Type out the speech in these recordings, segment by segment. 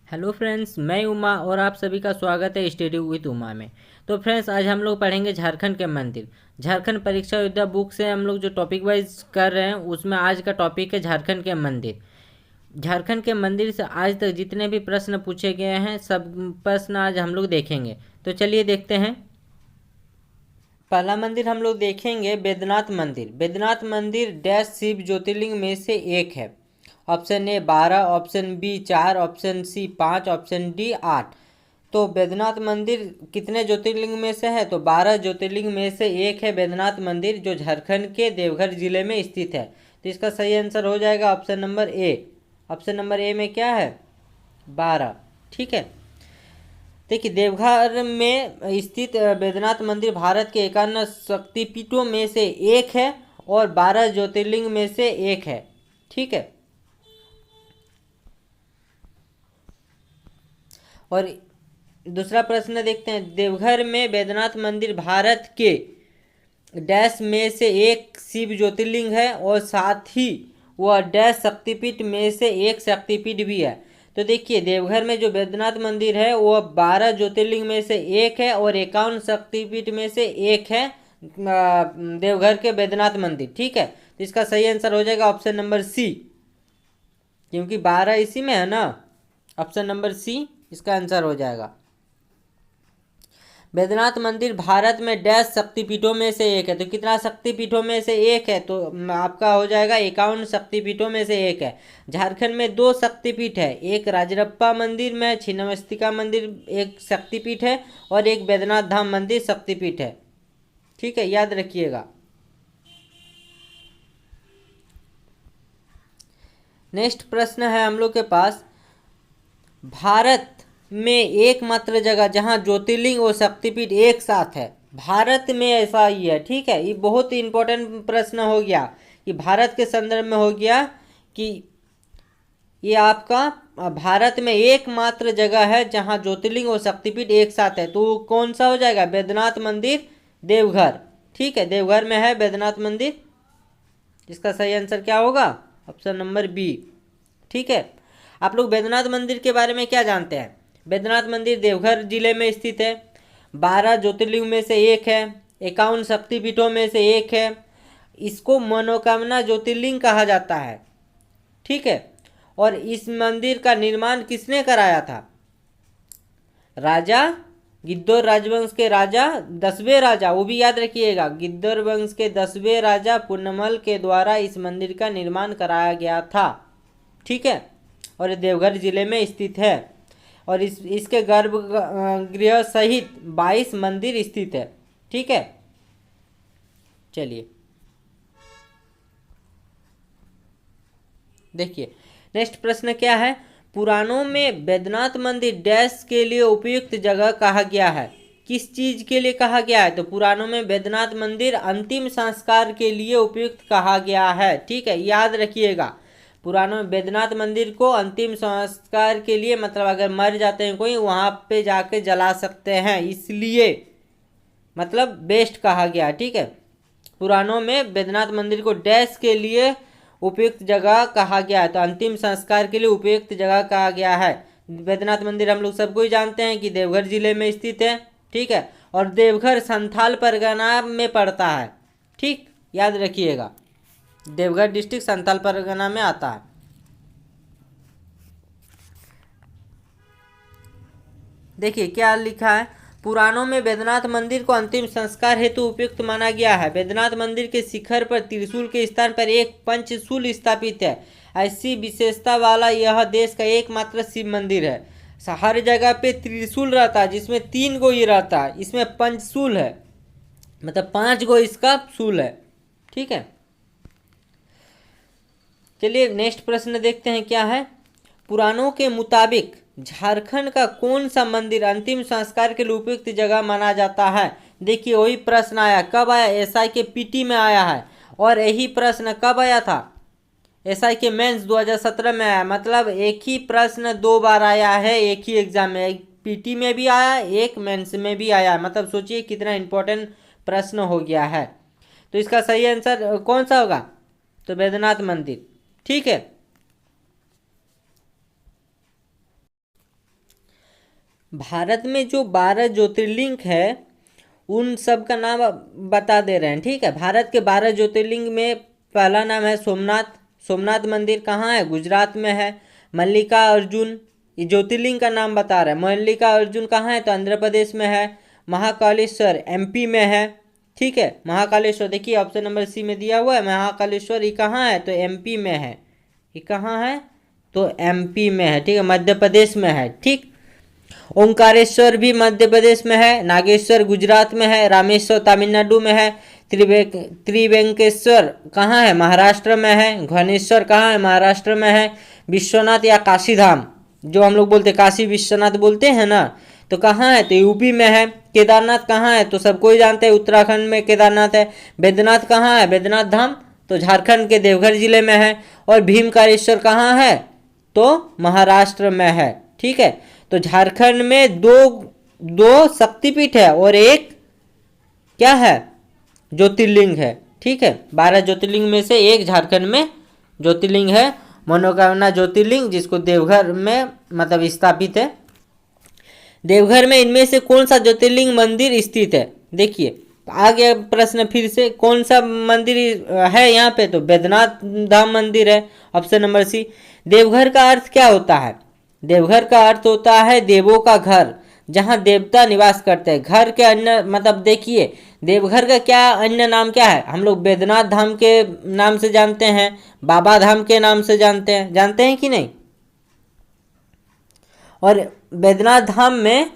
Hello friends, मैं उमा और आप सभी का स्वागत है स्टडी विद उमा में। तो फ्रेंड्स, आज हम लोग पढ़ेंगे झारखंड के मंदिर। झारखंड परीक्षा योद्धा बुक से हम लोग जो टॉपिक वाइज कर रहे हैं उसमें आज का टॉपिक है झारखंड के मंदिर। झारखंड के मंदिर से आज तक जितने भी प्रश्न पूछे गए हैं सब प्रश्न आज हम लोग देखेंगे। तो चलिए देखते हैं। पहला मंदिर हम लोग देखेंगे बैद्यनाथ मंदिर। बैद्यनाथ मंदिर डैश शिव ज्योतिर्लिंग में से एक है। Option A 12, option B 4, option C 5, option D 8। तो बैद्यनाथ मंदिर कितने ज्योतिर्लिंग में से है? तो 12 ज्योतिर्लिंग में से एक है बैद्यनाथ मंदिर, जो झारखंड के देवघर जिले में स्थित है। तो इसका सही आंसर हो जाएगा option number A. Option number A में क्या है? 12। ठीक है। देखिए, देवघर में स्थित बैद्यनाथ मंदिर भारत के 51 शक्तिपीठों में से एक है और 12 ज्योतिर्लिंग में से एक है। ठीक है। और दूसरा प्रश्न देखते हैं। देवघर में बैद्यनाथ मंदिर भारत के डैश में से एक शिव ज्योतिर्लिंग है और साथ ही वह डैश शक्तिपीठ में से एक शक्तिपीठ भी है। तो देखिए, देवघर में जो बैद्यनाथ मंदिर है वह 12 ज्योतिर्लिंग में से एक है और 51 शक्तिपीठ में से एक है। देवघर के बैद्यनाथ मंदिर। ठीक है। तो इसका सही आंसर हो जाएगा ऑप्शन नंबर सी, क्योंकि 12 इसी में है ना। ऑप्शन नंबर सी इसका आंसर हो जाएगा। बैद्यनाथ मंदिर भारत में डैश शक्तिपीठों में से एक है। तो कितना शक्तिपीठों में से एक है? तो आपका हो जाएगा 51 शक्तिपीठों में से एक है। झारखंड में 2 शक्तिपीठ है, एक राजरप्पा मंदिर में छिन्नमस्तिका मंदिर एक शक्तिपीठ है और एक बैद्यनाथ धाम मंदिर शक्तिपीठ है। ठीक है, याद रखिएगा। नेक्स्ट प्रश्न है हम लोग के पास। भारत में एकमात्र जगह जहां ज्योतिर्लिंग और शक्तिपीठ एक साथ है, भारत में ऐसा ही है। ठीक है, ये बहुत ही इंपॉर्टेंट प्रश्न हो गया कि भारत के संदर्भ में हो गया कि ये आपका भारत में एकमात्र जगह है जहां ज्योतिर्लिंग और शक्तिपीठ एक साथ है। तो कौन सा हो जाएगा? बैद्यनाथ मंदिर, देवघर। ठीक है, देवघर में है बैद्यनाथ मंदिर। इसका सही आंसर क्या होगा? Option number B. ठीक है। आप लोग बैद्यनाथ मंदिर के बारे में क्या जानते हैं? बैद्यनाथ मंदिर देवघर जिले में स्थित है, 12 ज्योतिर्लिंग में से एक है, 51 शक्तिपीठों में से एक है। इसको मनोकामना ज्योतिर्लिंग कहा जाता है। ठीक है। और इस मंदिर का निर्माण किसने कराया था? राजा गिद्धौर राजवंश के राजा 10वें राजा, वो भी याद रखिएगा, गिद्धौर वंश के 10वें राजा पुन्नमल के द्वारा इस मंदिर का निर्माण कराया गया था। ठीक है। और देवघर जिले में स्थित है और इसके गर्भगृह सहित 22 मंदिर स्थित है। ठीक है। चलिए देखिए, नेक्स्ट प्रश्न क्या है। पुराणों में बैद्यनाथ मंदिर डैश के लिए उपयुक्त जगह कहा गया है? किस चीज के लिए कहा गया है? तो पुराणों में बैद्यनाथ मंदिर अंतिम संस्कार के लिए उपयुक्त कहा गया है। ठीक है, याद रखिएगा। पुराणों में बैद्यनाथ मंदिर को अंतिम संस्कार के लिए, मतलब अगर मर जाते हैं कोई, वहां पे जाके जला सकते हैं, इसलिए मतलब बेस्ट कहा गया। ठीक है। पुराणों में बैद्यनाथ मंदिर को डैश के लिए उपयुक्त जगह कहा गया है, तो अंतिम संस्कार के लिए उपयुक्त जगह कहा गया है। बैद्यनाथ मंदिर हम लोग सबको ही जानते हैं कि देवघर जिले में स्थित है। ठीक है। और देवघर संथाल परगना में पड़ता है। ठीक, याद रखिएगा, देवघर डिस्ट्रिक्ट संथाल परगना में आता है। देखिए क्या लिखा है। पुराणों में बैद्यनाथ मंदिर को अंतिम संस्कार हेतु उपयुक्त माना गया है। बैद्यनाथ मंदिर के शिखर पर त्रिशूल के स्थान पर एक पंचशूल स्थापित है। ऐसी विशेषता वाला यह देश का एकमात्र शिव मंदिर है। हर जगह पे त्रिशूल रहता है, जिसमें 3 गो ये रहता है, इसमें पंचशूल है, मतलब 5 गो इसका शूल है। ठीक है। चलिए नेक्स्ट प्रश्न देखते हैं क्या है। पुराणों के मुताबिक झारखंड का कौन सा मंदिर अंतिम संस्कार के लिए उपयुक्त जगह माना जाता है? देखिए, वही प्रश्न आया, कब आया? एसआई के पीटी में आया है। और यही प्रश्न कब आया था? एसआई के मेंस 2017 में आया। मतलब एक ही प्रश्न 2 बार आया है एक ही एग्जाम में, एक पीटी में भी आया, एक मेंस में भी आया। मतलब सोचिए कितना इंपॉर्टेंट प्रश्न हो गया है। तो इसका सही आंसर कौन सा होगा? तो बैद्यनाथ मंदिर। ठीक है। भारत में जो 12 ज्योतिर्लिंग है उन सब का नाम बता दे रहे हैं, ठीक है। भारत के 12 ज्योतिर्लिंग में पहला नाम है सोमनाथ। सोमनाथ मंदिर कहाँ है? गुजरात में है। मल्लिका अर्जुन, ये ज्योतिर्लिंग का नाम बता रहा है। मल्लिका अर्जुन कहाँ है? तो आंध्र प्रदेश में है। महाकालेश्वर एमपी में है, ठीक है। महाकालेश्वर देखिए ऑप्शन नंबर सी में दिया हुआ है महाकालेश्वर, ये कहाँ है? तो एमपी में है। ये कहाँ है? तो एमपी में है, ठीक है, मध्य प्रदेश में है, ठीक। ओंकारेश्वर भी मध्य प्रदेश में है। नागेश्वर गुजरात में है। रामेश्वर तमिलनाडु में है। त्रिवेंकेश्वर कहाँ है? महाराष्ट्र में है। घनेश्वर कहाँ है? महाराष्ट्र में है। विश्वनाथ या काशी धाम जो हम लोग बोलते काशी विश्वनाथ बोलते हैं ना, तो कहाँ है? तो यूपी में है। केदारनाथ कहाँ है? तो सबको ही जानते हैं उत्तराखंड में केदारनाथ है। बैद्यनाथ कहाँ है? बैद्यनाथ धाम तो झारखंड के देवघर जिले में है। और भीमकारेश्वर कहाँ है? तो महाराष्ट्र में है, ठीक है। तो झारखंड में दो शक्तिपीठ है और एक क्या है? ज्योतिर्लिंग है, ठीक है। 12 ज्योतिर्लिंग में से एक झारखंड में ज्योतिर्लिंग है, मनोकामना ज्योतिर्लिंग, जिसको देवघर में मतलब स्थापित है। देवघर में इनमें से कौन सा ज्योतिर्लिंग मंदिर स्थित है? देखिए आ गया प्रश्न फिर से, कौन सा मंदिर है यहाँ पे? तो बैद्यनाथ धाम मंदिर है, ऑप्शन नंबर सी। देवघर का अर्थ क्या होता है? देवघर का अर्थ होता है देवों का घर, जहाँ देवता निवास करते हैं। घर के अन्य मतलब देखिए देवघर का क्या अन्य नाम क्या है? हम लोग बैद्यनाथ धाम के नाम से जानते हैं, बाबा धाम के नाम से जानते हैं कि नहीं? और बैद्यनाथ धाम में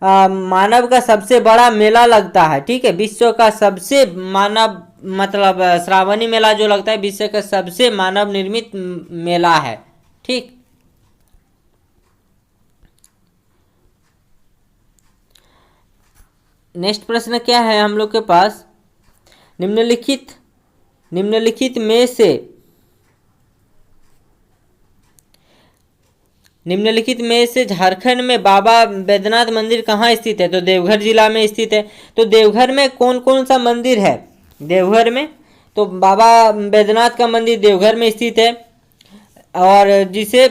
मानव का सबसे बड़ा मेला लगता है, ठीक है। विश्व का सबसे मानव मतलब श्रावणी मेला जो लगता है विश्व का सबसे मानव निर्मित मेला है, ठीक। नेक्स्ट प्रश्न क्या है हम लोग के पास? निम्नलिखित में से झारखंड में बाबा बैद्यनाथ मंदिर कहाँ स्थित है? तो देवघर जिला में स्थित है। तो देवघर में कौन कौन सा मंदिर है? देवघर में तो बाबा बैद्यनाथ का मंदिर देवघर में स्थित है, और जिसे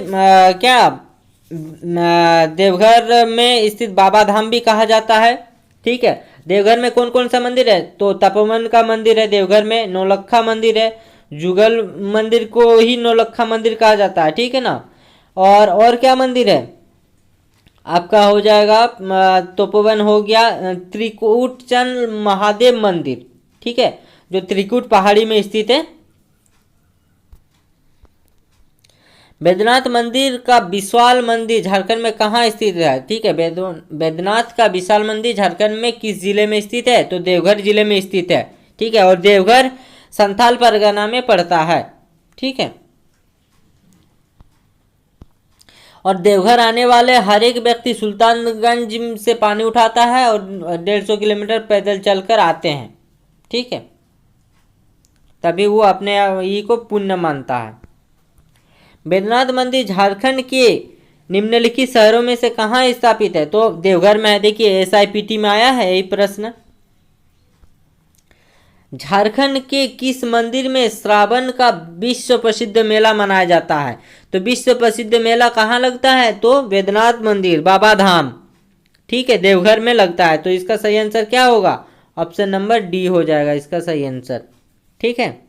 देवघर में स्थित बाबा धाम भी कहा जाता है, ठीक है। देवघर में कौन कौन सा मंदिर है? तो तपोवन का मंदिर है देवघर में, नौलखा मंदिर है, जुगल मंदिर को ही नौलखा मंदिर कहा जाता है, ठीक है ना। और क्या मंदिर है आपका? हो जाएगा तपोवन हो गया, त्रिकूटचंद महादेव मंदिर, ठीक है, जो त्रिकूट पहाड़ी में स्थित है। बैद्यनाथ मंदिर का विशाल मंदिर झारखंड में कहाँ स्थित है? ठीक है, बैद्यनाथ का विशाल मंदिर झारखंड में किस जिले में स्थित है? तो देवघर जिले में स्थित है, ठीक है। और देवघर संथाल परगना में पड़ता है, ठीक है। और देवघर आने वाले हर एक व्यक्ति सुल्तानगंज से पानी उठाता है और 150 किलोमीटर पैदल चलकर आते हैं, ठीक है, तभी वो अपने ये को पुण्य मानता है। बैद्यनाथ मंदिर झारखंड के निम्नलिखित शहरों में से कहाँ स्थापित है? तो देवघर में है। देखिए SIPT में आया है यही प्रश्न। झारखंड के किस मंदिर में श्रावण का विश्व प्रसिद्ध मेला मनाया जाता है? तो विश्व प्रसिद्ध मेला कहाँ लगता है? तो बैद्यनाथ मंदिर बाबा धाम, ठीक है, देवघर में लगता है। तो इसका सही आंसर क्या होगा? ऑप्शन नंबर डी हो जाएगा इसका सही आंसर, ठीक है।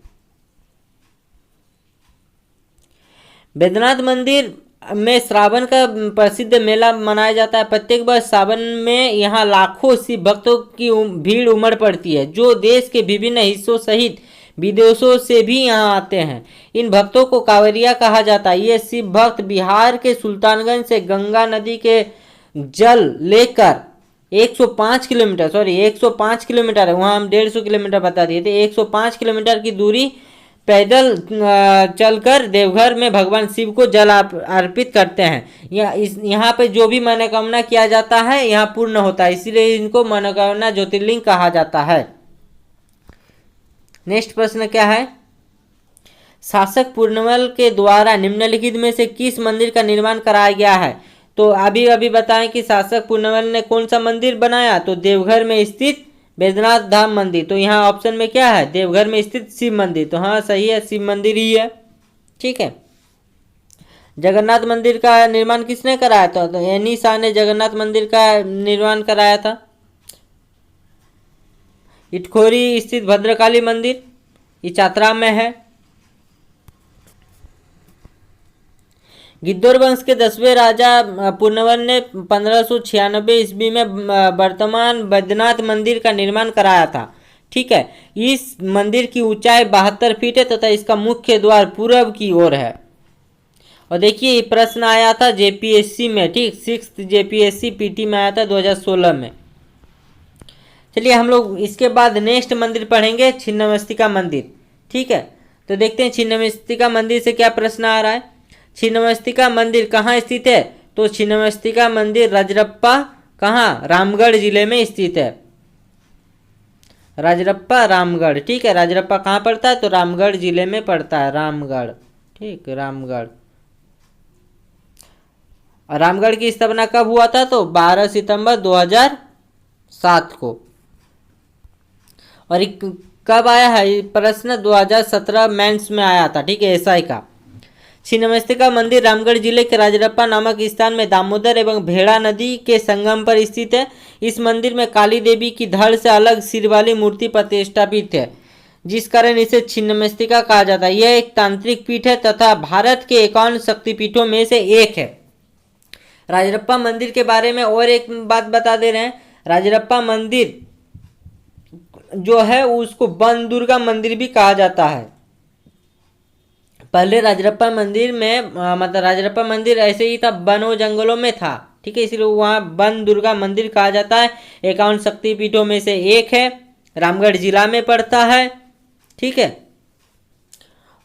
बैद्यनाथ मंदिर में श्रावण का प्रसिद्ध मेला मनाया जाता है। प्रत्येक वर्ष सावन में यहाँ लाखों शिव भक्तों की भीड़ उमड़ पड़ती है, जो देश के विभिन्न हिस्सों सहित विदेशों से भी यहाँ आते हैं। इन भक्तों को कांवरिया कहा जाता है। ये शिव भक्त बिहार के सुल्तानगंज से गंगा नदी के जल लेकर 105 किलोमीटर है, वहाँ हम 150 किलोमीटर बता दिए थे, 105 किलोमीटर की दूरी पैदल चलकर देवघर में भगवान शिव को जल अर्पित करते हैं। यहाँ पे जो भी मनोकामना किया जाता है यहाँ पूर्ण होता है, इसीलिए इनको मनोकामना ज्योतिर्लिंग कहा जाता है। नेक्स्ट प्रश्न क्या है? शासक पूर्णमल के द्वारा निम्नलिखित में से किस मंदिर का निर्माण कराया गया है? तो अभी बताएं कि शासक पूर्णमल ने कौन सा मंदिर बनाया? तो देवघर में स्थित बैद्यनाथ धाम मंदिर। तो यहाँ ऑप्शन में क्या है? देवघर में स्थित शिव मंदिर। तो हाँ सही है, शिव मंदिर ही है, ठीक है। जगन्नाथ मंदिर का निर्माण किसने कराया था? तो एनी शाह ने जगन्नाथ मंदिर का निर्माण कराया था। इटखोरी स्थित भद्रकाली मंदिर ये चतरा में है। गिद्धौर वंश के 10वें राजा पुनर्वन ने 1596 ईस्वी में वर्तमान बैद्यनाथ मंदिर का निर्माण कराया था। ठीक है, इस मंदिर की ऊंचाई 72 फीट है तथा इसका मुख्य द्वार पूर्व की ओर है। और देखिए ये प्रश्न आया था जेपीएससी में, ठीक, 6th जेपीएससी पीटी में आया था 2016 में। चलिए हम लोग इसके बाद नेक्स्ट मंदिर पढ़ेंगे छिन्नमस्तिका मंदिर। ठीक है, तो देखते हैं छिन्नमस्तिका मंदिर से क्या प्रश्न आ रहा है। छिन्नमस्तिका मंदिर कहाँ स्थित है? तो छिन्नमस्तिका मंदिर राजरप्पा, कहाँ, रामगढ़ जिले में स्थित है। राजरप्पा रामगढ़, ठीक है, राजरप्पा कहाँ पड़ता है? तो रामगढ़ जिले में पड़ता है, रामगढ़, ठीक, रामगढ़। और रामगढ़ की स्थापना कब हुआ था? तो 12 सितंबर 2007 को। और कब आया है प्रश्न? 2017 मेंस में आया था, ठीक है, एसआई का। छिन्नमस्तिका मंदिर रामगढ़ जिले के राजरप्पा नामक स्थान में दामोदर एवं भेड़ा नदी के संगम पर स्थित है। इस मंदिर में काली देवी की धड़ से अलग सिर वाली मूर्ति प्रतिष्ठापित है, जिस कारण इसे छिन्नमस्तिका कहा जाता है। यह एक तांत्रिक पीठ है तथा भारत के 51 शक्तिपीठों में से एक है। राजरप्पा मंदिर के बारे में और एक बात बता दे रहे हैं। राजरप्पा मंदिर जो है उसको वन दुर्गा मंदिर भी कहा जाता है। पहले राजरप्पा मंदिर में मतलब राजरप्पा मंदिर ऐसे ही था, वनों जंगलों में था, ठीक है, इसलिए वहाँ वन दुर्गा मंदिर कहा जाता है। 51 शक्तिपीठों में से एक है, रामगढ़ जिला में पड़ता है। ठीक है,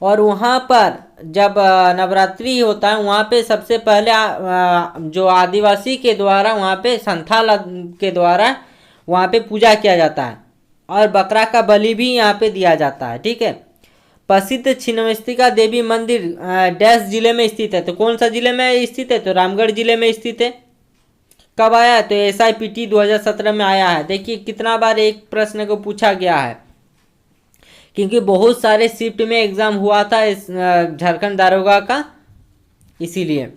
और वहाँ पर जब नवरात्रि होता है वहाँ पे सबसे पहले जो आदिवासी के द्वारा वहाँ पे संथाल के द्वारा वहाँ पे पूजा किया जाता है और बकरा का बलि भी यहाँ पे दिया जाता है। ठीक है, प्रसिद्ध छिन्नमस्तिका देवी मंदिर डैश जिले में स्थित है। तो कौन सा जिले में स्थित है? तो रामगढ़ जिले में स्थित है। कब आया है? तो SIPT 2017 में आया है। देखिए कितना बार एक प्रश्न को पूछा गया है, क्योंकि बहुत सारे शिफ्ट में एग्जाम हुआ था इस झारखंड दारोगा का, इसीलिए।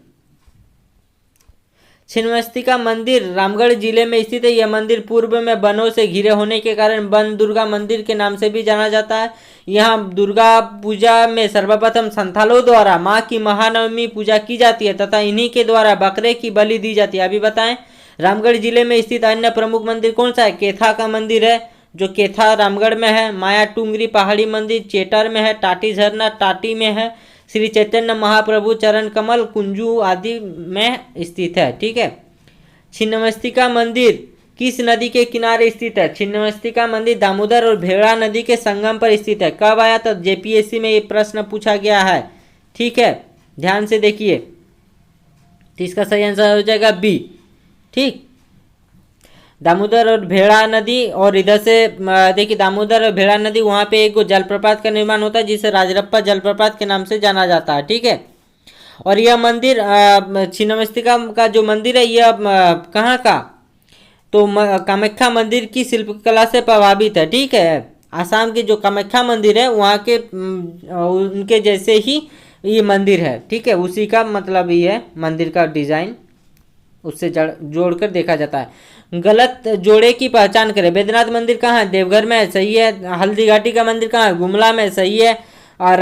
छिन्नमस्तिका मंदिर रामगढ़ जिले में स्थित है। यह मंदिर पूर्व में वनों से घिरे होने के कारण वन दुर्गा मंदिर के नाम से भी जाना जाता है। यहाँ दुर्गा पूजा में सर्वप्रथम संथालों द्वारा माँ की महानवमी पूजा की जाती है तथा इन्हीं के द्वारा बकरे की बलि दी जाती है। अभी बताएं, रामगढ़ जिले में स्थित अन्य प्रमुख मंदिर कौन सा है? केथा का मंदिर है, जो केथा रामगढ़ में है। माया टुंगरी पहाड़ी मंदिर चेटर में है। टाटी झरना टाटी में है। श्री चैतन्य महाप्रभु चरण कमल कुंजू आदि में स्थित है। ठीक है, छिन्नमस्तिका मंदिर किस नदी के किनारे स्थित है? छिन्नमस्तिका मंदिर दामोदर और भेड़ा नदी के संगम पर स्थित है। कब आया? तो जेपीएससी में ये प्रश्न पूछा गया है। ठीक है, ध्यान से देखिए, तो इसका सही आंसर हो जाएगा बी। ठीक, दामोदर और भेड़ा नदी, और इधर से देखिए दामोदर और भेड़ा नदी, वहाँ पे एक जलप्रपात का निर्माण होता है जिसे राजरप्पा जलप्रपात के नाम से जाना जाता है। ठीक है, और यह मंदिर छिन्नमस्तिका का जो मंदिर है यह कहाँ का? तो कामाख्या मंदिर की शिल्पकला से प्रभावित है। ठीक है, आसाम के जो कामाख्या मंदिर है वहाँ के उनके जैसे ही ये मंदिर है। ठीक है, उसी का मतलब ये है, मंदिर का डिजाइन उससे जोड़कर देखा जाता है। गलत जोड़े की पहचान करें। बैद्यनाथ मंदिर कहाँ है? देवघर में है, सही है। हल्दी घाटी का मंदिर कहाँ है? गुमला में, सही है। और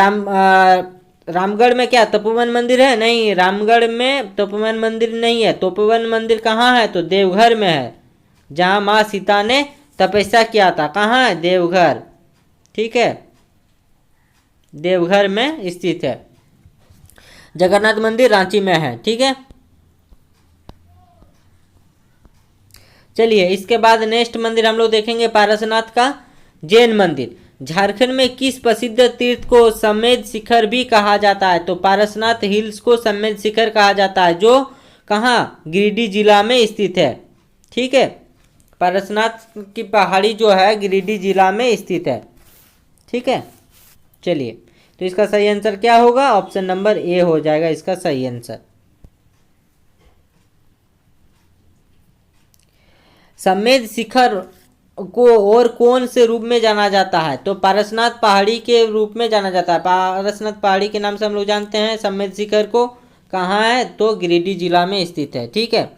रामगढ़ में क्या तपोवन मंदिर है? नहीं, रामगढ़ में तपोवन मंदिर नहीं है। तपोवन मंदिर कहाँ है? तो देवघर में है, जहाँ माँ सीता ने तपस्या किया था। कहाँ है? देवघर। ठीक है, देवघर में स्थित है। जगन्नाथ मंदिर रांची में है। ठीक है, चलिए इसके बाद नेक्स्ट मंदिर हम लोग देखेंगे पारसनाथ का जैन मंदिर। झारखंड में किस प्रसिद्ध तीर्थ को समेध शिखर भी कहा जाता है? तो पारसनाथ हिल्स को समेध शिखर कहा जाता है, जो कहाँ? गिरिडीह जिला में स्थित है। ठीक है, पारसनाथ की पहाड़ी जो है गिरिडीह जिला में स्थित है। ठीक है, चलिए तो इसका सही आंसर क्या होगा? ऑप्शन नंबर ए हो जाएगा इसका सही आंसर। समेध शिखर को और कौन से रूप में जाना जाता है? तो पारसनाथ पहाड़ी के रूप में जाना जाता है। पारसनाथ पहाड़ी के नाम से हम लोग जानते हैं समेध शिखर को। कहाँ है? तो गिरिडीह जिला में स्थित है। ठीक है,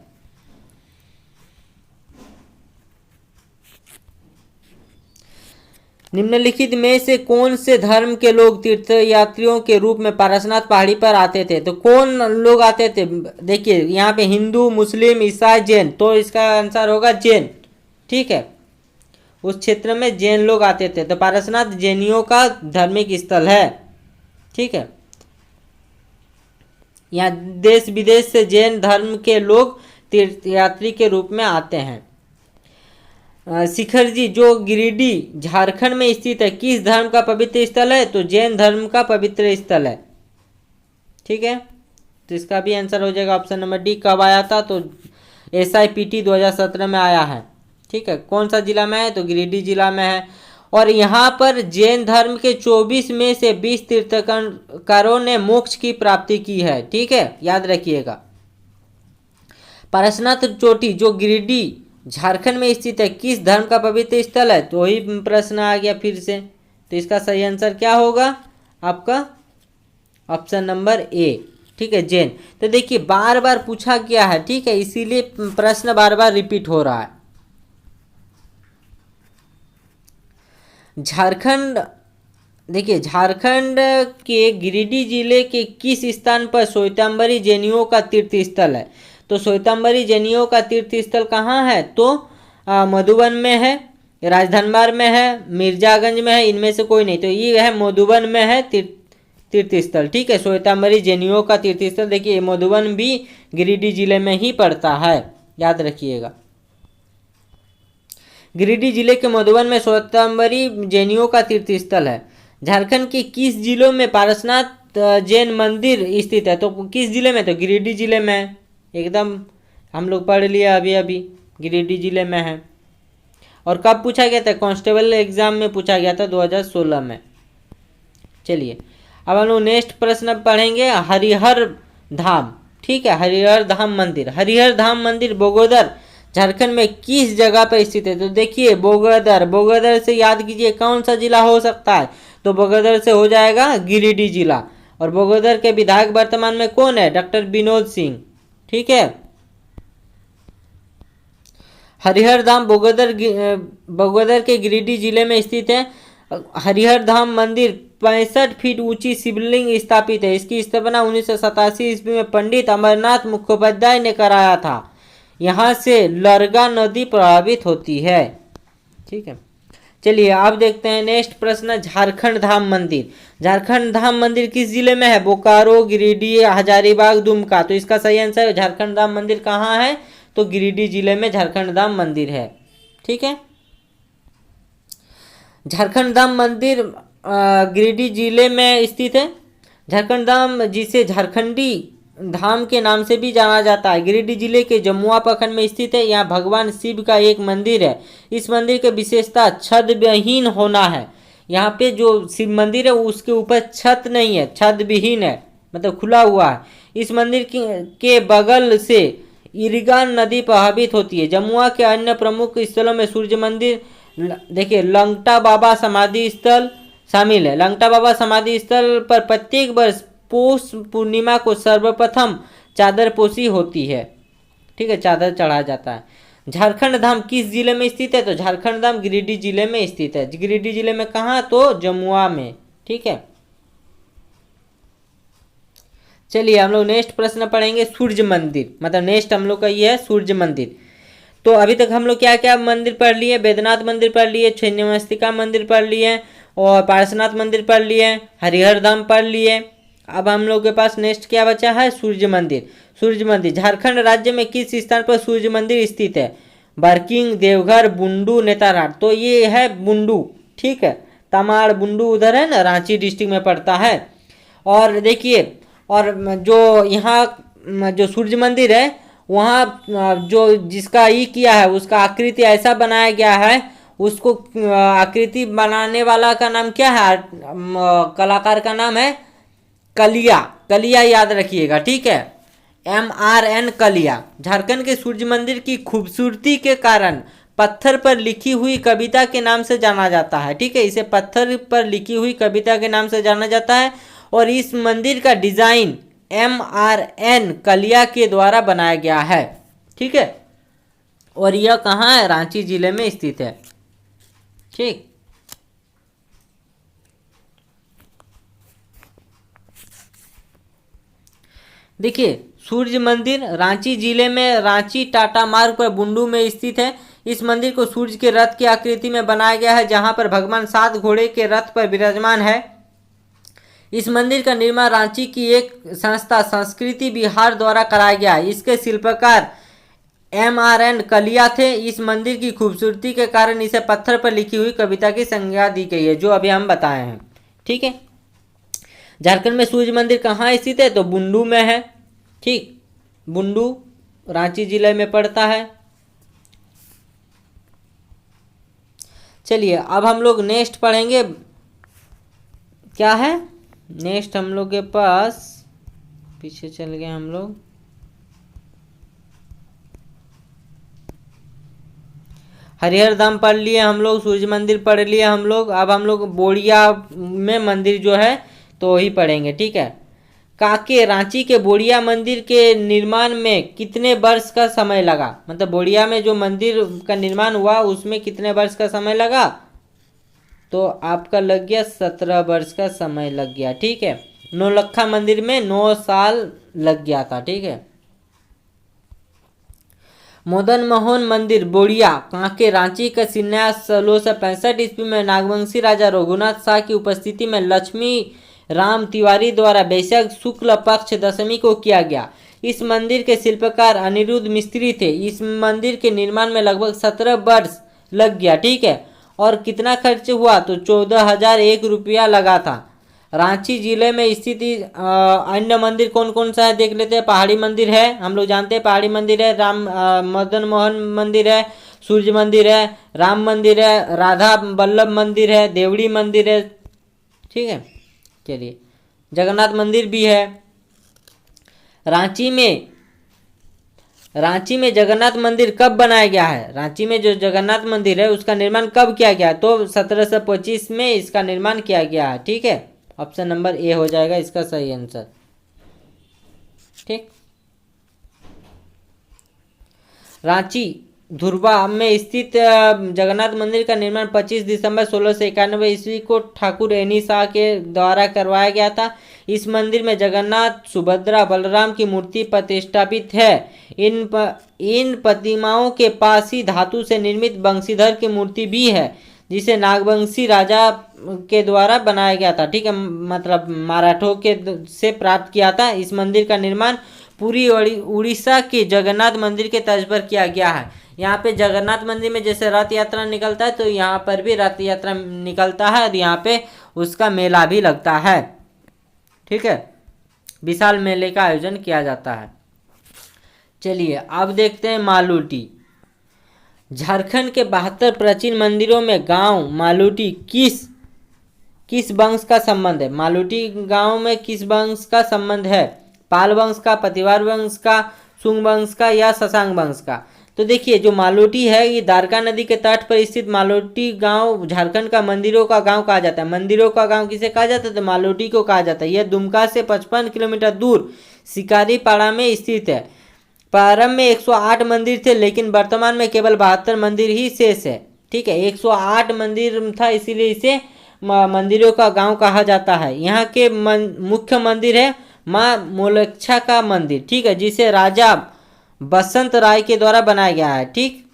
निम्नलिखित में से कौन से धर्म के लोग तीर्थ यात्रियों के रूप में पारसनाथ पहाड़ी पर आते थे? तो कौन लोग आते थे? देखिए यहाँ पे हिंदू, मुस्लिम, ईसाई, जैन, तो इसका आंसर होगा जैन। ठीक है, उस क्षेत्र में जैन लोग आते थे, तो पारसनाथ जैनियों का धार्मिक स्थल है। ठीक है, यहाँ देश विदेश से जैन धर्म के लोग तीर्थयात्री के रूप में आते हैं। शिखर जी, जो गिरिडीह झारखंड में स्थित है, किस धर्म का पवित्र स्थल है? तो जैन धर्म का पवित्र स्थल है। ठीक है, तो इसका भी आंसर हो जाएगा ऑप्शन नंबर डी। कब आया था? तो SIPT 2017 में आया है। ठीक है, कौन सा जिला में है? तो गिरिडीह जिला में है। और यहाँ पर जैन धर्म के 24 में से 20 तीर्थंकरों ने मोक्ष की प्राप्ति की है। ठीक है, याद रखिएगा। पारसनाथ चोटी जो गिरिडीह झारखंड में स्थित है, किस धर्म का पवित्र स्थल है? तो वही प्रश्न आ गया फिर से, तो इसका सही आंसर क्या होगा आपका? Option number A. ठीक है, जैन। तो देखिए बार बार पूछा गया है, ठीक है, इसीलिए प्रश्न बार बार रिपीट हो रहा है। झारखंड, देखिए झारखंड के गिरिडीह जिले के किस स्थान पर श्वेतांबरी जैनियों का तीर्थ स्थल है? तो श्वेतांबरी जैनियों का तीर्थ स्थल कहाँ है? तो मधुबन में है, राजधनबार में है, मिर्जागंज में है, इनमें से कोई नहीं। तो ये है मधुबन में है तीर्थ स्थल। ठीक है, श्वेतांबरी जैनियों का तीर्थ स्थल। देखिए मधुबन भी गिरिडीह जिले में ही पड़ता है, याद रखिएगा। गिरिडीह जिले के मधुबन में श्वेतांबरी जैनियों का तीर्थ स्थल है। झारखंड के किस जिलों में पारसनाथ जैन मंदिर स्थित है? तो किस जिले में? तो गिरिडीह जिले में है। एकदम हम लोग पढ़ लिया अभी अभी, गिरिडीह जिले में है। और कब पूछा गया था? कांस्टेबल एग्जाम में पूछा गया था 2016 में। चलिए अब हम लोग नेक्स्ट प्रश्न पढ़ेंगे, हरिहर धाम। ठीक है, हरिहर धाम मंदिर। हरिहर धाम मंदिर बोगोदर झारखंड में किस जगह पर स्थित है? तो देखिए बोगोदर, बोगोदर से याद कीजिए कौन सा जिला हो सकता है? तो बोगोदर से हो जाएगा गिरिडीह जिला। और बोगोदर के विधायक वर्तमान में कौन है? डॉक्टर विनोद सिंह। ठीक है, हरिहर धाम बोगोदर के गिरिडीह जिले में स्थित है। हरिहर धाम मंदिर 65 फीट ऊंची शिवलिंग स्थापित है। इसकी स्थापना 1987 ईस्वी में पंडित अमरनाथ मुखोपाध्याय ने कराया था। यहाँ से लरगा नदी प्रभावित होती है। ठीक है, चलिए आप देखते हैं नेक्स्ट प्रश्न, झारखंड धाम मंदिर। झारखंड धाम मंदिर किस जिले में है? बोकारो, गिरिडीह, हजारीबाग, दुमका। तो इसका सही आंसर है झारखंड धाम मंदिर कहाँ है? तो गिरिडीह जिले में झारखंड धाम मंदिर है। ठीक है, झारखंड धाम मंदिर गिरिडीह जिले में स्थित है। झारखंड धाम जिसे झारखंडी धाम के नाम से भी जाना जाता है, गिरिडीह जिले के जमुआ प्रखंड में स्थित है। यहाँ भगवान शिव का एक मंदिर है। इस मंदिर की विशेषता छत विहीन होना है। यहाँ पे जो शिव मंदिर है उसके ऊपर छत नहीं है, छत विहीन है, मतलब खुला हुआ है। इस मंदिर के बगल से इरगान नदी प्रभावित होती है। जमुआ के अन्य प्रमुख स्थलों में सूर्य मंदिर, देखिए लंगटा बाबा समाधि स्थल शामिल है। लंगटा बाबा समाधि स्थल पर प्रत्येक वर्ष पौष पूर्णिमा को सर्वप्रथम चादर पोशी होती है। ठीक है, चादर चढ़ाया जाता है। झारखंड धाम किस जिले में स्थित है? तो झारखंड धाम गिरिडीह जिले में स्थित है। गिरिडीह जिले में कहाँ? तो जमुआ में। ठीक है, चलिए हम लोग नेक्स्ट प्रश्न पढ़ेंगे, सूर्य मंदिर। मतलब नेक्स्ट हम लोग का ये है सूर्य मंदिर। तो अभी तक हम लोग क्या क्या मंदिर पढ़ लिए? बैद्यनाथ मंदिर पढ़ लिए, छिन्नमस्तिका मंदिर पढ़ लिए, और पार्श्वनाथ मंदिर पढ़ लिए, हरिहर धाम पढ़ लिए। अब हम लोग के पास नेक्स्ट क्या बचा है? सूर्य मंदिर। सूर्य मंदिर झारखंड राज्य में किस स्थान पर सूर्य मंदिर स्थित है? बरकिंग, देवघर, बुंडू, नेतारहाट। तो ये है बुंडू। ठीक है, तमाड़ बुंडू उधर है ना, रांची डिस्ट्रिक्ट में पड़ता है। और देखिए, और जो यहाँ जो सूर्य मंदिर है वहाँ जो जिसका ई किया है उसका आकृति ऐसा बनाया गया है, उसको आकृति बनाने वाला का नाम क्या है? कलाकार का नाम है कलिया। कलिया याद रखिएगा। ठीक है, MRN कलिया। झारखंड के सूर्य मंदिर की खूबसूरती के कारण पत्थर पर लिखी हुई कविता के नाम से जाना जाता है। ठीक है, इसे पत्थर पर लिखी हुई कविता के नाम से जाना जाता है। और इस मंदिर का डिजाइन MRN कलिया के द्वारा बनाया गया है। ठीक है, और यह कहाँ है? रांची जिले में स्थित है। ठीक, देखिए सूर्य मंदिर रांची जिले में रांची टाटा मार्ग पर बुंडू में स्थित है। इस मंदिर को सूर्य के रथ की आकृति में बनाया गया है, जहां पर भगवान 7 घोड़े के रथ पर विराजमान है। इस मंदिर का निर्माण रांची की एक संस्था संस्कृति विहार द्वारा कराया गया है। इसके शिल्पकार MRN कलिया थे। इस मंदिर की खूबसूरती के कारण इसे पत्थर पर लिखी हुई कविता की संज्ञा दी गई है, जो अभी हम बताए हैं। ठीक है, झारखंड में सूर्य मंदिर कहाँ स्थित है? तो बुंडू में है। ठीक, बुंडू रांची जिले में पड़ता है। चलिए अब हम लोग नेक्स्ट पढ़ेंगे। क्या है नेक्स्ट हम लोग के पास? पीछे चल गए हम लोग। हरिहर धाम पढ़ लिए हम लोग, सूर्य मंदिर पढ़ लिए हम लोग। अब हम लोग बोड़िया में मंदिर जो है तो वही पढ़ेंगे। ठीक है, काके रांची के बोड़िया मंदिर के निर्माण में कितने वर्ष का समय लगा? मतलब बोड़िया में जो मंदिर का निर्माण हुआ उसमें कितने वर्ष का समय लगा? तो आपका लग गया 17 वर्ष का समय लग गया। ठीक है, नौलखा मंदिर में 9 साल लग गया था। ठीक है, मदन मोहन मंदिर बोड़िया कांके रांची का शिलान्यास 1665 ईस्वी में नागवंशी राजा रघुनाथ शाह की उपस्थिति में लक्ष्मी राम तिवारी द्वारा वैशाख शुक्ल पक्ष दशमी को किया गया। इस मंदिर के शिल्पकार अनिरुद्ध मिस्त्री थे। इस मंदिर के निर्माण में लगभग 17 वर्ष लग गया। ठीक है, और कितना खर्च हुआ? तो 14,001 रुपया लगा था। रांची जिले में स्थित अन्य मंदिर कौन कौन सा है देख लेते हैं। पहाड़ी मंदिर है, हम लोग जानते हैं पहाड़ी मंदिर है। मदन मोहन मंदिर है, सूर्य मंदिर है, राम मंदिर है, राधा वल्लभ मंदिर है, देवड़ी मंदिर है। ठीक है, चलिए जगन्नाथ मंदिर भी है। रांची में जगन्नाथ मंदिर कब बनाया गया है? रांची में जो जगन्नाथ मंदिर है उसका निर्माण कब किया गया? तो 1725 में इसका निर्माण किया गया है। ठीक है, ऑप्शन नंबर ए हो जाएगा इसका सही आंसर। ठीक, रांची धुरवा में स्थित जगन्नाथ मंदिर का निर्माण 25 दिसंबर 1691 ईस्वी को ठाकुर एनी शाह के द्वारा करवाया गया था। इस मंदिर में जगन्नाथ, सुभद्रा, बलराम की मूर्ति प्रतिष्ठापित है। इन प्रतिमाओं के पास ही धातु से निर्मित बंशीधर की मूर्ति भी है, जिसे नागवंशी राजा के द्वारा बनाया गया था। ठीक है, मतलब मराठों के से प्राप्त किया था। इस मंदिर का निर्माण पूरी उड़ीसा के जगन्नाथ मंदिर के तर्ज पर किया गया है। यहाँ पे जगन्नाथ मंदिर में जैसे रथ यात्रा निकलता है तो यहाँ पर भी रथ यात्रा निकलता है और यहाँ पे उसका मेला भी लगता है। ठीक है, विशाल मेले का आयोजन किया जाता है। चलिए अब देखते हैं मालूटी। झारखंड के 72 प्राचीन मंदिरों में गांव मालूटी किस वंश का संबंध है? मालूटी गांव में किस वंश का संबंध है? पाल वंश का, पतिवार वंश का, सुंग वंश का या शशांक वंश का? तो देखिए जो मालूटी है ये दारका नदी के तट पर स्थित मालूटी गांव झारखंड का मंदिरों का गांव कहा जाता है। मंदिरों का गांव किसे कहा जाता है? तो मालूटी को कहा जाता है। यह दुमका से 55 किलोमीटर दूर शिकारीपाड़ा में स्थित है। प्रारंभ में 108 मंदिर थे, लेकिन वर्तमान में केवल 72 मंदिर ही शेष है। ठीक है, 108 मंदिर था, इसीलिए इसे मंदिरों का गांव कहा जाता है। यहाँ के मुख्य मंदिर है माँ मोलक्षा का मंदिर। ठीक है, जिसे राजा बसंत राय के द्वारा बनाया गया है। ठीक,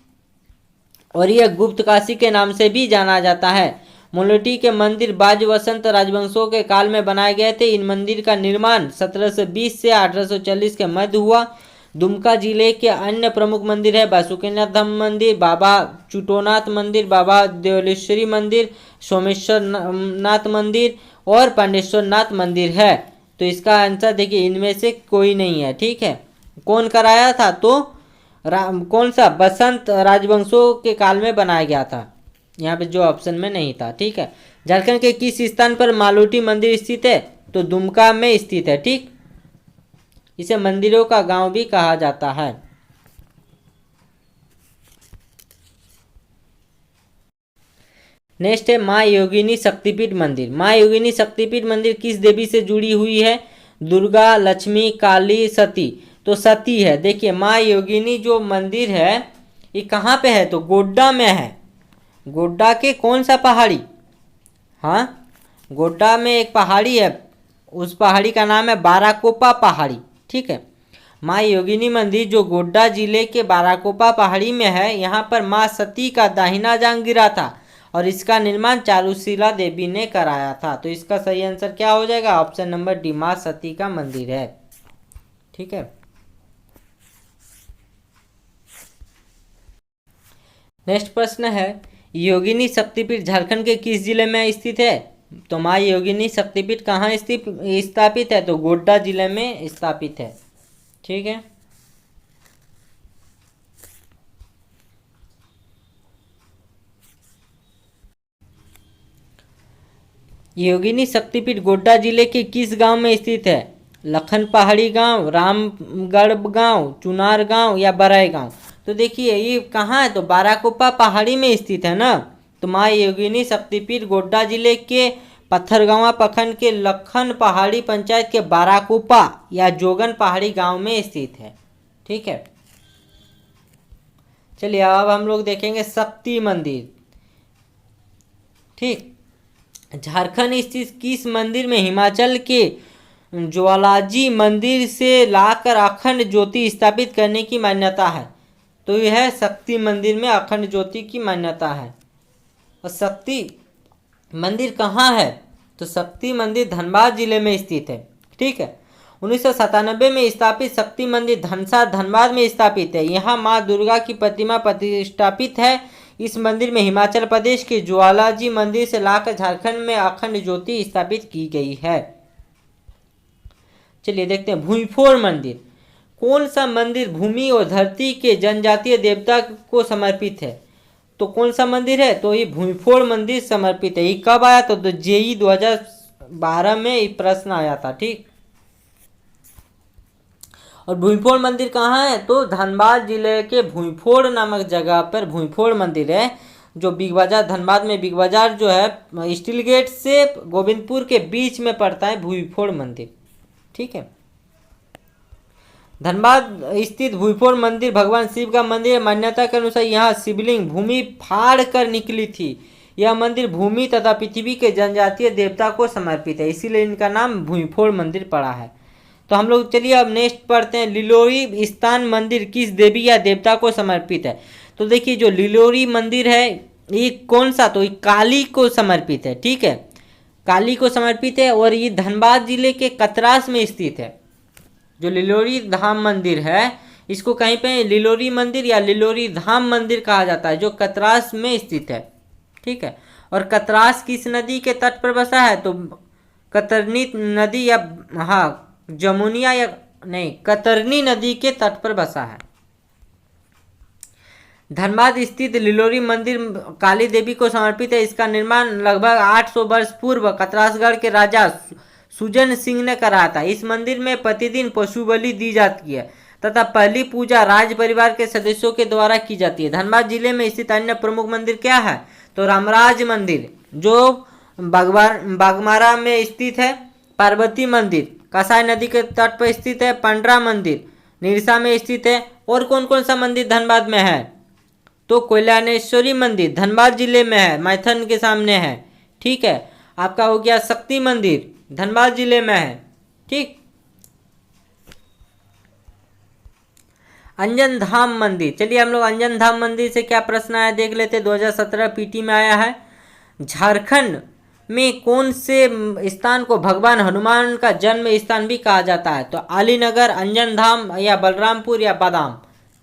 और यह गुप्त काशी के नाम से भी जाना जाता है। मोलटी के मंदिर बाज वसंत राजवंशों के काल में बनाए गए थे। इन मंदिर का निर्माण 1720 से 1840 के मध्य हुआ। दुमका जिले के अन्य प्रमुख मंदिर है बासुकीनाथ धाम मंदिर, बाबा चुटोनाथ मंदिर, बाबा देवलेश्वरी मंदिर, सोमेश्वर नाथ मंदिर और पांडेश्वर नाथ मंदिर है। तो इसका आंसर देखिए इनमें से कोई नहीं है। ठीक है, कौन कराया था? तो कौन सा? बसंत राजवंशों के काल में बनाया गया था। यहाँ पे जो ऑप्शन में नहीं था। ठीक है, झारखंड के किस स्थान पर मालूटी मंदिर स्थित है? तो दुमका में स्थित है। ठीक, इसे मंदिरों का गांव भी कहा जाता है। नेक्स्ट है माँ योगिनी शक्तिपीठ मंदिर। माँ योगिनी शक्तिपीठ मंदिर किस देवी से जुड़ी हुई है? दुर्गा, लक्ष्मी, काली, सती। तो सती है। देखिए माँ योगिनी जो मंदिर है ये कहाँ पे है? तो गोड्डा में है। गोड्डा के कौन सा पहाड़ी? हाँ, गोड्डा में एक पहाड़ी है, उस पहाड़ी का नाम है बाराकोपा पहाड़ी। ठीक है, माँ योगिनी मंदिर जो गोड्डा जिले के बाराकोपा पहाड़ी में है, यहाँ पर माँ सती का दाहिना जांग गिरा था और इसका निर्माण चारुशीला देवी ने कराया था। तो इसका सही आंसर क्या हो जाएगा? ऑप्शन नंबर डी, माँ सती का मंदिर है। ठीक है, नेक्स्ट प्रश्न है, योगिनी शक्तिपीठ झारखंड के किस जिले में स्थित है? तो माँ योगिनी शक्तिपीठ कहाँ स्थापित है? तो गोड्डा जिले में स्थापित है। ठीक है, योगिनी शक्तिपीठ गोड्डा जिले के किस गांव में स्थित है? लखन पहाड़ी गांव, रामगढ़ गांव, चुनार गांव या बराय गांव। तो देखिए ये कहाँ है? तो बाराकोपा पहाड़ी में स्थित है ना। तो माँ योगिनी शक्तिपीठ गोड्डा जिले के पत्थरगांवा प्रखंड के लखन पहाड़ी पंचायत के बाराकोपा या जोगन पहाड़ी गांव में स्थित है। ठीक है, चलिए अब हम लोग देखेंगे शक्ति मंदिर। ठीक, झारखंड स्थित किस मंदिर में हिमाचल के ज्वालाजी मंदिर से लाकर अखंड ज्योति स्थापित करने की मान्यता है? तो यह है शक्ति मंदिर में अखंड ज्योति की मान्यता है। और शक्ति मंदिर कहाँ है? तो शक्ति मंदिर धनबाद जिले में स्थित है। ठीक है, 1997 में स्थापित शक्ति मंदिर धनसा धनबाद में स्थापित है। यहाँ माँ दुर्गा की प्रतिमा प्रतिष्ठापित है। इस मंदिर में हिमाचल प्रदेश के ज्वालाजी मंदिर से लाकर झारखंड में अखंड ज्योति स्थापित की गई है। चलिए देखते हैं भूईफोड़ मंदिर। कौन सा मंदिर भूमि और धरती के जनजातीय देवता को समर्पित है? तो कौन सा मंदिर है? तो ये भूईफोड़ मंदिर समर्पित है। ये कब आया? तो जेई 2012 में ये प्रश्न आया था। ठीक, और भूईफोड़ मंदिर कहाँ है? तो धनबाद जिले के भूईफोड़ नामक जगह पर भूईफोड़ मंदिर है, जो बिग बाजार धनबाद में बिग बाजार जो है स्टील गेट से गोविंदपुर के बीच में पड़ता है भूईफोड़ मंदिर। ठीक है, धनबाद स्थित भूईफोड़ मंदिर भगवान शिव का मंदिर है। मान्यता के अनुसार यहाँ शिवलिंग भूमि फाड़ कर निकली थी। यह मंदिर भूमि तथा पृथ्वी के जनजातीय देवता को समर्पित है, इसीलिए इनका नाम भूईफोड़ मंदिर पड़ा है। तो हम लोग चलिए अब नेक्स्ट पढ़ते हैं, लिलोरी स्थान मंदिर किस देवी या देवता को समर्पित है? तो देखिए जो लिलोरी मंदिर है ये कौन सा? तो ये काली को समर्पित है। ठीक है, काली को समर्पित है और ये धनबाद जिले के कतरास में स्थित है। जो लिलोरी धाम मंदिर है इसको कहीं पे लिलोरी मंदिर या लिलोरी धाम मंदिर कहा जाता है, जो कतरास में स्थित है। ठीक है, और कतरास किस नदी के तट पर बसा है? तो कतरनी नदी या हाँ जमुनिया या नहीं कतरनी नदी के तट पर बसा है। धनबाद स्थित लिलोरी मंदिर काली देवी को समर्पित है। इसका निर्माण लगभग 800 वर्ष पूर्व कतरासगढ़ के राजा सुजन सिंह ने कराया था। इस मंदिर में प्रतिदिन पशु बलि दी जाती है तथा पहली पूजा राज परिवार के सदस्यों के द्वारा की जाती है। धनबाद जिले में स्थित अन्य प्रमुख मंदिर क्या है? तो रामराज मंदिर जो बागमारा में स्थित है, पार्वती मंदिर कसाई नदी के तट पर स्थित है, पंडरा मंदिर निरसा में स्थित है। और कौन कौन सा मंदिर धनबाद में है? तो कल्याणेश्वरी मंदिर धनबाद जिले में है, मैथन के सामने है। ठीक है, आपका हो गया शक्ति मंदिर धनबाद जिले में है। ठीक, अंजन धाम मंदिर। चलिए हम लोग अंजन धाम मंदिर से क्या प्रश्न आया देख लेते। 2017 पीटी में आया है। झारखंड में कौन से स्थान को भगवान हनुमान का जन्म स्थान भी कहा जाता है? तो अलीनगर, अंजन धाम या बलरामपुर या बादाम।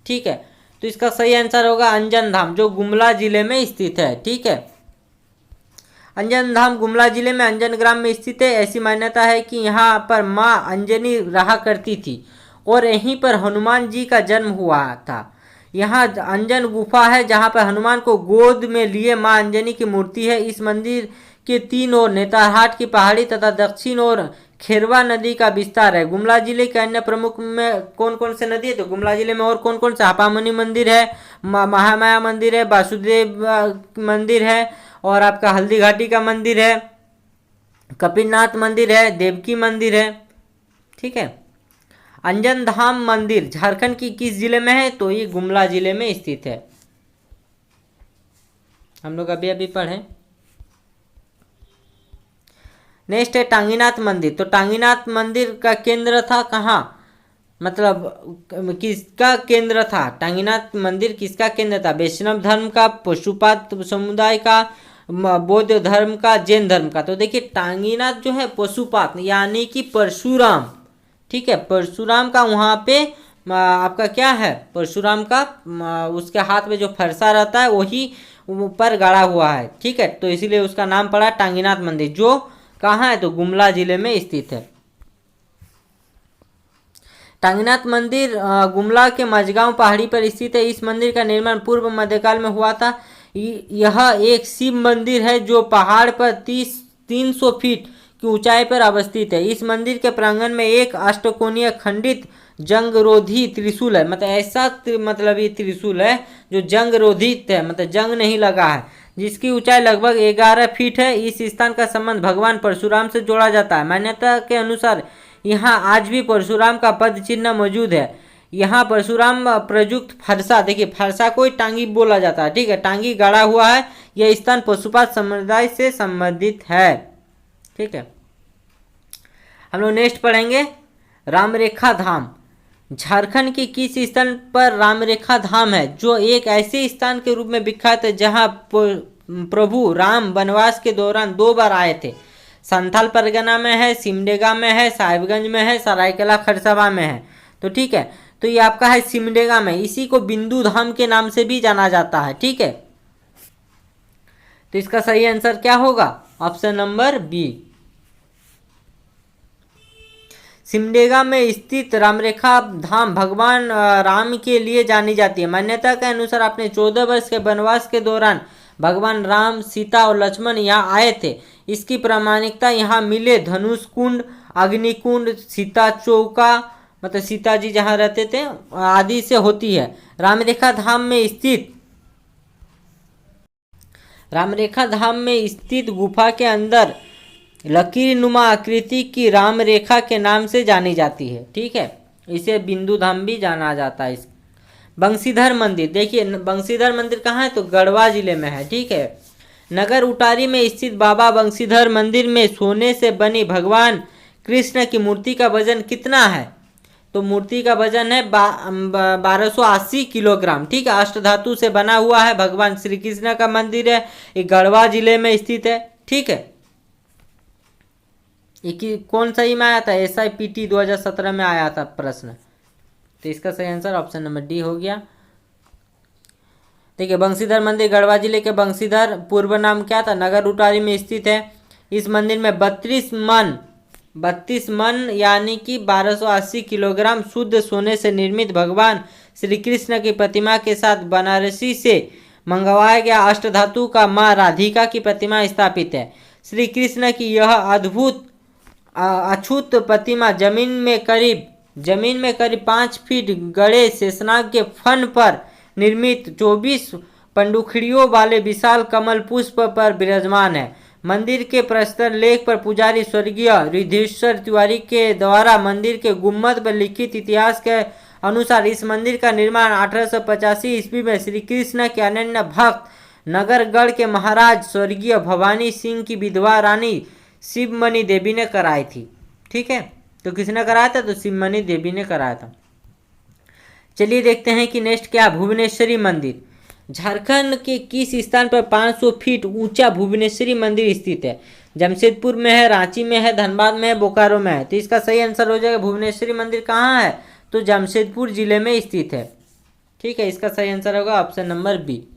ठीक है, तो इसका सही आंसर होगा अंजन धाम, जो गुमला जिले में स्थित है। ठीक है, अंजन धाम गुमला जिले में अंजन ग्राम में स्थित है। ऐसी मान्यता है कि यहाँ पर माँ अंजनी रहा करती थी और यहीं पर हनुमान जी का जन्म हुआ था। यहाँ अंजन गुफा है जहाँ पर हनुमान को गोद में लिए माँ अंजनी की मूर्ति है। इस मंदिर के तीन ओर नेतारहाट की पहाड़ी तथा दक्षिण ओर खेरवा नदी का विस्तार है। गुमला जिले के अन्य प्रमुख में कौन कौन से नदी है? तो गुमला जिले में और कौन कौन से? हापामनी मंदिर है, महामाया मंदिर है, वासुदेव मंदिर है और आपका हल्दी घाटी का मंदिर है, कपिलनाथ मंदिर है, देवकी मंदिर है। ठीक है। अंजन धाम मंदिर झारखंड की किस जिले में है? तो ये गुमला जिले में स्थित है, हम लोग अभी अभी पढ़े। नेक्स्ट है टांगीनाथ मंदिर। तो टांगीनाथ मंदिर का केंद्र था कहाँ, मतलब किसका केंद्र था? टांगीनाथ मंदिर किसका केंद्र था? वैष्णव धर्म का, पशुपात समुदाय का, बौद्ध धर्म का, जैन धर्म का। तो देखिए टांगीनाथ जो है पशुपात यानी कि परशुराम, ठीक है, परशुराम का वहाँ पे आपका क्या है, परशुराम का उसके हाथ में जो फरसा रहता है वही ऊपर गाड़ा हुआ है, ठीक है। तो इसीलिए उसका नाम पड़ा टांगीनाथ मंदिर, जो कहाँ है? तो गुमला जिले में स्थित है। टांगीनाथ मंदिर गुमला के मझगांव पहाड़ी पर स्थित है। इस मंदिर का निर्माण पूर्व मध्यकाल में हुआ था। यह एक शिव मंदिर है जो पहाड़ पर 300 फीट की ऊंचाई पर अवस्थित है। इस मंदिर के प्रांगण में एक अष्टकोणीय खंडित जंगरोधी त्रिशूल है, मतलब ऐसा मतलब ये त्रिशूल है जो जंग रोधित है, मतलब जंग नहीं लगा है, जिसकी ऊंचाई लगभग 11 फीट है। इस स्थान का संबंध भगवान परशुराम से जोड़ा जाता है। मान्यता के अनुसार यहाँ आज भी परशुराम का पद चिन्ह मौजूद है। यहाँ परशुराम प्रयुक्त फरसा, देखिए फरसा को टांगी बोला जाता है, ठीक है, टांगी गाड़ा हुआ है। यह स्थान पशुपात समुदाय से संबंधित है, ठीक है। हम लोग नेक्स्ट पढ़ेंगे रामरेखा धाम। झारखंड के किस स्थान पर रामरेखा धाम है, जो एक ऐसे स्थान के रूप में विख्यात है जहां प्रभु राम वनवास के दौरान 2 बार आए थे? संथाल परगना में है, सिमडेगा में है, साहिबगंज में है, सरायकेला खरसावां में है। तो ठीक है, तो ये आपका है सिमडेगा में। इसी को बिंदु धाम के नाम से भी जाना जाता है, ठीक है। तो इसका सही आंसर क्या होगा? Option number B. सिमडेगा में स्थित रामरेखा धाम भगवान राम के लिए जानी जाती है। मान्यता के अनुसार अपने 14 वर्ष के वनवास के दौरान भगवान राम, सीता और लक्ष्मण यहाँ आए थे। इसकी प्रामाणिकता यहाँ मिले धनुष कुंड, अग्निकुंड, सीता चौका, मतलब सीता जी जहाँ रहते थे, आदि से होती है। रामरेखा धाम में स्थित गुफा के अंदर लकीर नुमा आकृति की राम रेखा के नाम से जानी जाती है, ठीक है। इसे बिंदु धाम भी जाना जाता है। बंशीधर मंदिर, देखिए बंशीधर मंदिर कहाँ है? तो गढ़वा जिले में है, ठीक है। नगर उटारी में स्थित बाबा बंशीधर मंदिर में सोने से बनी भगवान कृष्ण की मूर्ति का वजन कितना है? तो मूर्ति का वजन है 1280 किलोग्राम, ठीक है। अष्टधातु से बना हुआ है, भगवान श्री कृष्ण का मंदिर है, ये गढ़वा जिले में स्थित है, ठीक है। ये कौन सही में आया था? SIPT 2017 में आया था प्रश्न, तो इसका सही आंसर ऑप्शन नंबर डी हो गया। देखिए बंशीधर मंदिर गढ़वा जिले के बंशीधर, पूर्व नाम क्या था? नगर उटारी में स्थित है। इस मंदिर में 32 मन यानी कि 1280 किलोग्राम शुद्ध सोने से निर्मित भगवान श्री कृष्ण की प्रतिमा के साथ बनारसी से मंगवाया गया अष्टधातु का माँ राधिका की प्रतिमा स्थापित है। श्री कृष्ण की यह अछूत प्रतिमा जमीन में करीब 5 फीट गड़े शेषनाग के फन पर निर्मित 24 पंडुखड़ियों वाले विशाल कमल पुष्प पर विराजमान है। मंदिर के प्रस्तर लेख पर पुजारी स्वर्गीय रिद्धेश्वर तिवारी के द्वारा मंदिर के गुम्बद पर लिखित इतिहास के अनुसार इस मंदिर का निर्माण 1885 ईस्वी में श्री कृष्ण के अनन्य भक्त नगरगढ़ के महाराज स्वर्गीय भवानी सिंह की विधवा रानी शिवमणि देवी ने कराई थी, ठीक है। तो किसने कराया था? तो शिवमणि देवी ने कराया था। चलिए देखते हैं कि नेक्स्ट क्या, भुवनेश्वरी मंदिर। झारखंड के किस स्थान पर 500 फीट ऊंचा भुवनेश्वरी मंदिर स्थित है? जमशेदपुर में है, रांची में है, धनबाद में है, बोकारो में है। तो इसका सही आंसर हो जाएगा भुवनेश्वरी मंदिर कहाँ है? तो जमशेदपुर जिले में स्थित है, ठीक है। इसका सही आंसर होगा ऑप्शन नंबर बी।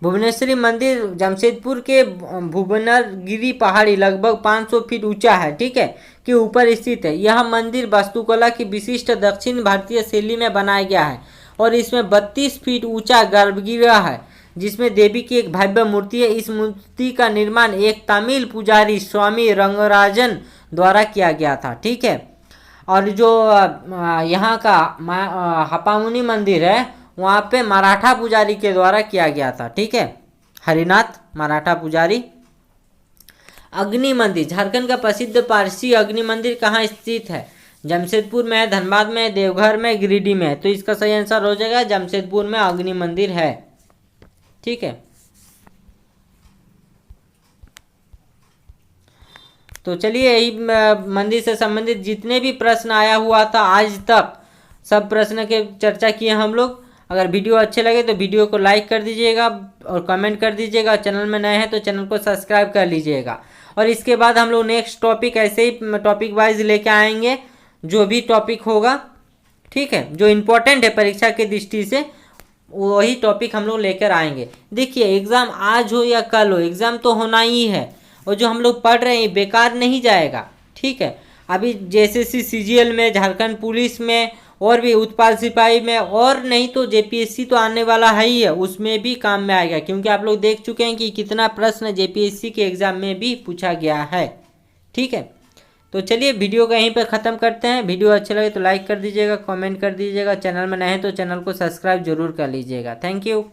भुवनेश्वरी मंदिर जमशेदपुर के भुवनगिरी पहाड़ी लगभग 500 फीट ऊंचा है, ठीक है, के ऊपर स्थित है। यह मंदिर वास्तुकला की विशिष्ट दक्षिण भारतीय शैली में बनाया गया है और इसमें 32 फीट ऊंचा गर्भगृह है जिसमें देवी की एक भव्य मूर्ति है। इस मूर्ति का निर्माण एक तमिल पुजारी स्वामी रंगराजन द्वारा किया गया था, ठीक है। और जो यहाँ का हपामुनि मंदिर है वहाँ पे मराठा पुजारी के द्वारा किया गया था, ठीक है, हरिनाथ मराठा पुजारी। अग्नि मंदिर, झारखंड का प्रसिद्ध पारसी अग्नि मंदिर कहाँ स्थित है? जमशेदपुर में है, धनबाद में है, देवघर में, गिरिडीह में है। तो इसका सही आंसर हो जाएगा जमशेदपुर में अग्नि मंदिर है। ठीक है, तो चलिए यही मंदिर से संबंधित जितने भी प्रश्न आया हुआ था आज तक, सब प्रश्न के चर्चा किए हम लोग। अगर वीडियो अच्छे लगे तो वीडियो को लाइक कर दीजिएगा और कमेंट कर दीजिएगा। चैनल में नए हैं तो चैनल को सब्सक्राइब कर लीजिएगा। और इसके बाद हम लोग नेक्स्ट टॉपिक ऐसे ही टॉपिक वाइज लेके आएंगे, जो भी टॉपिक होगा, ठीक है, जो इम्पोर्टेंट है परीक्षा की दृष्टि से, वही टॉपिक हम लोग लेकर आएंगे। देखिए एग्ज़ाम आज हो या कल हो, एग्ज़ाम तो होना ही है, और जो हम लोग पढ़ रहे हैं बेकार नहीं जाएगा। ठीक है, अभी जेएसएससी सीजीएल में, झारखंड पुलिस में, और भी उत्पाद सिपाही में, और नहीं तो जेपीएससी तो आने वाला है ही है, उसमें भी काम में आएगा। क्योंकि आप लोग देख चुके हैं कि कितना प्रश्न जेपीएससी के एग्ज़ाम में भी पूछा गया है। ठीक है, तो चलिए वीडियो को यहीं पर ख़त्म करते हैं। वीडियो अच्छे लगे तो लाइक कर दीजिएगा, कमेंट कर दीजिएगा। चैनल में नए हैं तो चैनल को सब्सक्राइब जरूर कर लीजिएगा। Thank you.